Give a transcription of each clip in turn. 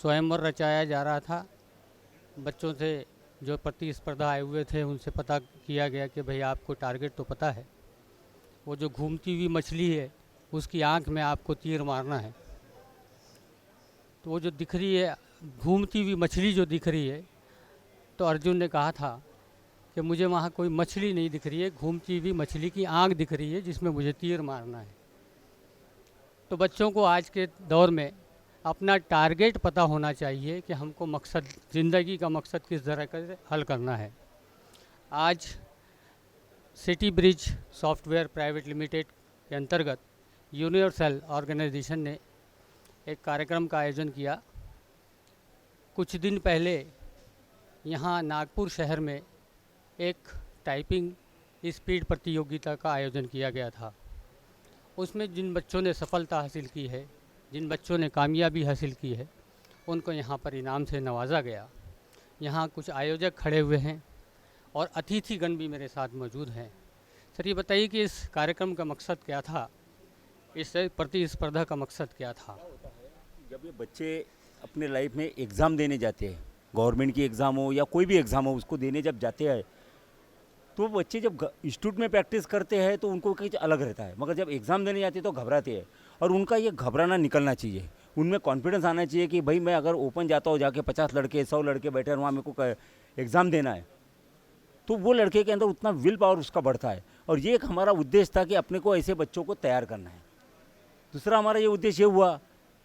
स्वयंवर रचाया जा रहा था। बच्चों से जो प्रतिस्पर्धा आए हुए थे उनसे पता किया गया कि भाई आपको टारगेट तो पता है, वो जो घूमती हुई मछली है उसकी आंख में आपको तीर मारना है। तो वो जो दिख रही है घूमती हुई मछली जो दिख रही है, तो अर्जुन ने कहा था कि मुझे वहाँ कोई मछली नहीं दिख रही है, घूमती हुई मछली की आंख दिख रही है जिसमें मुझे तीर मारना है। तो बच्चों को आज के दौर में अपना टारगेट पता होना चाहिए कि हमको मकसद, ज़िंदगी का मकसद किस तरह का हल करना है। आज city bridge software private limited के अंतर्गत यूनिवर्सल ऑर्गेनाइजेशन ने एक कार्यक्रम का आयोजन किया। कुछ दिन पहले यहाँ नागपुर शहर में एक टाइपिंग स्पीड प्रतियोगिता का आयोजन किया गया था। उसमें जिन बच्चों ने सफलता हासिल की है, जिन बच्चों ने कामयाबी हासिल की है, उनको यहाँ पर इनाम से नवाजा गया। यहाँ कुछ आयोजक खड़े हुए हैं और अतिथिगण भी मेरे साथ मौजूद हैं। सर, ये बताइए कि इस कार्यक्रम का मकसद क्या था, इस प्रतिस्पर्धा का मकसद क्या था? जब ये बच्चे अपने लाइफ में एग्ज़ाम देने जाते हैं, गवर्नमेंट की एग्ज़ाम हो या कोई भी एग्ज़ाम हो, उसको देने जब जाते हैं तो बच्चे जब इंस्टीट्यूट में प्रैक्टिस करते हैं तो उनको कुछ अलग रहता है, मगर जब एग्ज़ाम देने जाते हैं तो घबराते हैं। और उनका ये घबराना निकलना चाहिए, उनमें कॉन्फिडेंस आना चाहिए कि भाई मैं अगर ओपन जाता हूँ, जाके 50 लड़के 100 लड़के बैठे हैं, वहाँ मेरे को एग्ज़ाम देना है, तो वो लड़के के अंदर उतना विल पावर उसका बढ़ता है। और ये एक हमारा उद्देश्य था कि अपने को ऐसे बच्चों को तैयार करना है। दूसरा हमारा ये उद्देश्य ये हुआ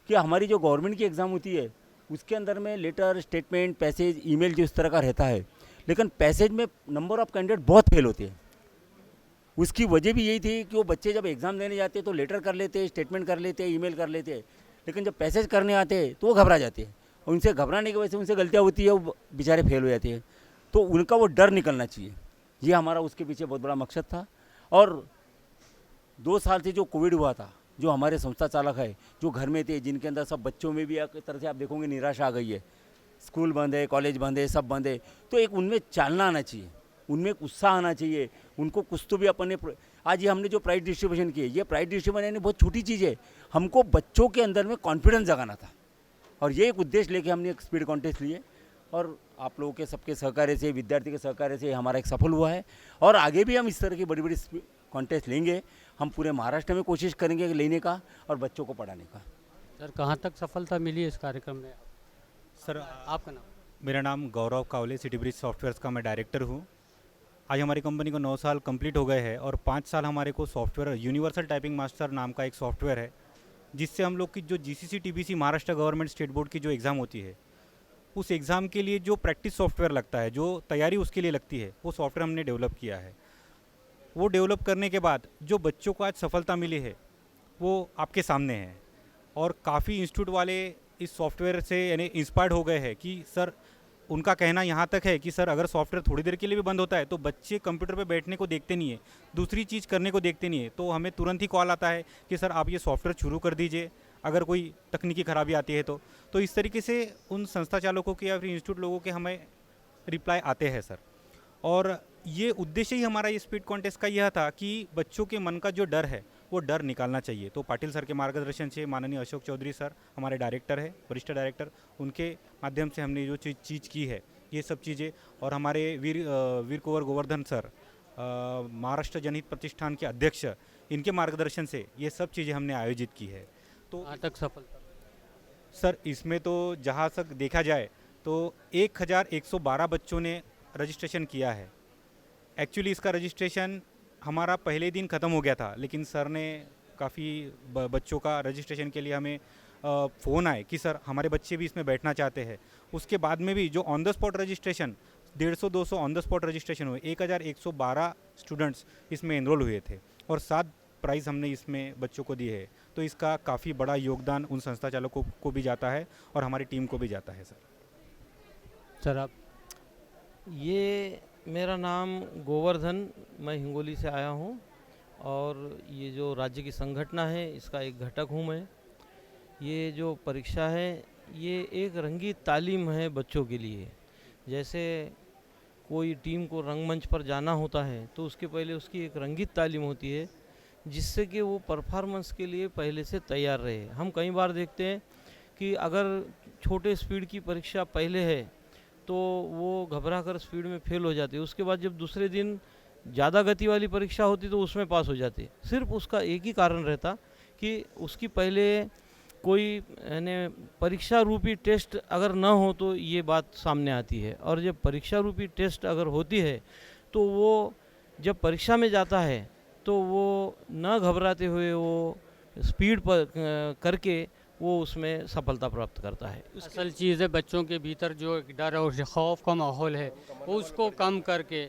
कि हमारी जो गवर्नमेंट की एग्ज़ाम होती है उसके अंदर में लेटर, स्टेटमेंट, पैसेज, ईमेल जो इस तरह का रहता है, लेकिन पैसेज में नंबर ऑफ़ कैंडिडेट बहुत फेल होते हैं। उसकी वजह भी यही थी कि वो बच्चे जब एग्ज़ाम देने जाते तो लेटर कर लेते, स्टेटमेंट कर लेते, ईमेल कर लेते, लेकिन जब पैसेज करने आते तो वो घबरा जाते हैं। और उनसे घबराने की वजह से उनसे गलतियाँ होती है, वो बेचारे फेल हो जाते हैं। तो उनका वो डर निकलना चाहिए, ये हमारा उसके पीछे बहुत बड़ा मकसद था। और 2 साल से जो कोविड हुआ था, जो हमारे संस्था चालक है जो घर में थे, जिनके अंदर सब बच्चों में भी एक तरह से आप देखोगे निराशा आ गई है, स्कूल बंद है, कॉलेज बंद है, सब बंद है, तो एक उनमें चालना आना चाहिए, उनमें एक उत्साह आना चाहिए। उनको कुछ तो भी अपन ने, आज ये हमने जो प्राइज डिस्ट्रीब्यूशन की है, ये प्राइज डिस्ट्रीब्यूशन यानी बहुत छोटी चीज़ है, हमको बच्चों के अंदर में कॉन्फिडेंस जगाना था। और ये एक उद्देश्य लेके हमने एक स्पीड कॉन्टेस्ट लिए और आप लोगों के सबके सहकार्य से, विद्यार्थी के सहकार्य से हमारा एक सफल हुआ है। और आगे भी हम इस तरह की बड़ी बड़ी कॉन्टेस्ट लेंगे। हम पूरे महाराष्ट्र में कोशिश करेंगे लेने का और बच्चों को पढ़ाने का। सर, कहाँ तक सफलता मिली इस कार्यक्रम में? सर, आपका नाम? मेरा नाम गौरव कावले, सिटी ब्रिज सॉफ्टवेयर्स का मैं डायरेक्टर हूँ। आज हमारी कंपनी को 9 साल कंप्लीट हो गए हैं और 5 साल हमारे को सॉफ्टवेयर यूनिवर्सल टाइपिंग मास्टर नाम का एक सॉफ्टवेयर है, जिससे हम लोग की जो GCC TBC Maharashtra government state board की जो एग्ज़ाम होती है, उस एग्ज़ाम के लिए जो प्रैक्टिस सॉफ्टवेयर लगता है, जो तैयारी उसके लिए लगती है, वो सॉफ्टवेयर हमने डेवलप किया है। वो डेवलप करने के बाद जो बच्चों को आज सफलता मिली है वो आपके सामने है। और काफ़ी इंस्टीट्यूट वाले इस सॉफ्टवेयर से यानी इंस्पायर्ड हो गए हैं कि सर, उनका कहना यहाँ तक है कि सर अगर सॉफ्टवेयर थोड़ी देर के लिए भी बंद होता है तो बच्चे कंप्यूटर पे बैठने को देखते नहीं है, दूसरी चीज़ करने को देखते नहीं है। तो हमें तुरंत ही कॉल आता है कि सर आप ये सॉफ्टवेयर शुरू कर दीजिए अगर कोई तकनीकी खराबी आती है तो इस तरीके से उन संस्था चालकों के या फिर इंस्टीट्यूट लोगों के हमें रिप्लाई आते हैं सर। और ये उद्देश्य ही हमारा ये स्पीड कॉन्टेस्ट का यह था कि बच्चों के मन का जो डर है वो डर निकालना चाहिए। तो पाटिल सर के मार्गदर्शन से माननीय अशोक चौधरी सर हमारे डायरेक्टर है, वरिष्ठ डायरेक्टर, उनके माध्यम से हमने जो चीज़ की है ये सब चीज़ें, और हमारे वीर कुंवर गोवर्धन सर महाराष्ट्र जनहित प्रतिष्ठान के अध्यक्ष, इनके मार्गदर्शन से ये सब चीज़ें हमने आयोजित की है। तो कहाँ तक सफलता? सर, इसमें तो जहाँ तक देखा जाए तो 1112 बच्चों ने रजिस्ट्रेशन किया है। एक्चुअली इसका रजिस्ट्रेशन हमारा पहले दिन ख़त्म हो गया था, लेकिन सर ने काफ़ी बच्चों का रजिस्ट्रेशन के लिए हमें फ़ोन आए कि सर हमारे बच्चे भी इसमें बैठना चाहते हैं। उसके बाद में भी जो on the spot registration 150-200 on the spot registration हुए, 1112 स्टूडेंट्स इसमें एनरोल हुए थे और 7 प्राइज़ हमने इसमें बच्चों को दिए हैं। तो इसका काफ़ी बड़ा योगदान उन संस्था चालकों को भी जाता है और हमारी टीम को भी जाता है सर, आप? ये मेरा नाम गोवर्धन, मैं हिंगोली से आया हूँ और ये जो राज्य की संगठना है इसका एक घटक हूँ मैं। ये जो परीक्षा है ये एक रंगीत तालीम है बच्चों के लिए। जैसे कोई टीम को रंगमंच पर जाना होता है तो उसके पहले उसकी एक रंगीत तालीम होती है, जिससे कि वो परफॉर्मेंस के लिए पहले से तैयार रहे। हम कई बार देखते हैं कि अगर छोटे स्पीड की परीक्षा पहले है तो वो घबरा कर स्पीड में फेल हो जाते, उसके बाद जब दूसरे दिन ज़्यादा गति वाली परीक्षा होती तो उसमें पास हो जाते। सिर्फ उसका एक ही कारण रहता कि उसकी पहले कोई यानी परीक्षा रूपी टेस्ट अगर ना हो तो ये बात सामने आती है, और जब परीक्षा रूपी टेस्ट अगर होती है तो वो जब परीक्षा में जाता है तो वो न घबराते हुए वो स्पीड पर करके वो उसमें सफलता प्राप्त करता है। असल चीज़ है बच्चों के भीतर जो एक डर और खौफ का माहौल है उसको कम करके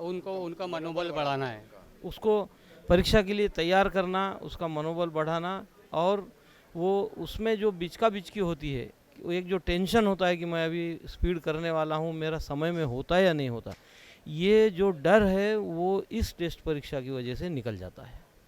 उनको उनका मनोबल बढ़ाना है। उसको परीक्षा के लिए तैयार करना, उसका मनोबल बढ़ाना, और वो उसमें जो बिचका बिचकी होती है, वो एक जो टेंशन होता है कि मैं अभी स्पीड करने वाला हूँ, मेरा समय में होता है या नहीं होता, ये जो डर है वो इस टेस्ट परीक्षा की वजह से निकल जाता है।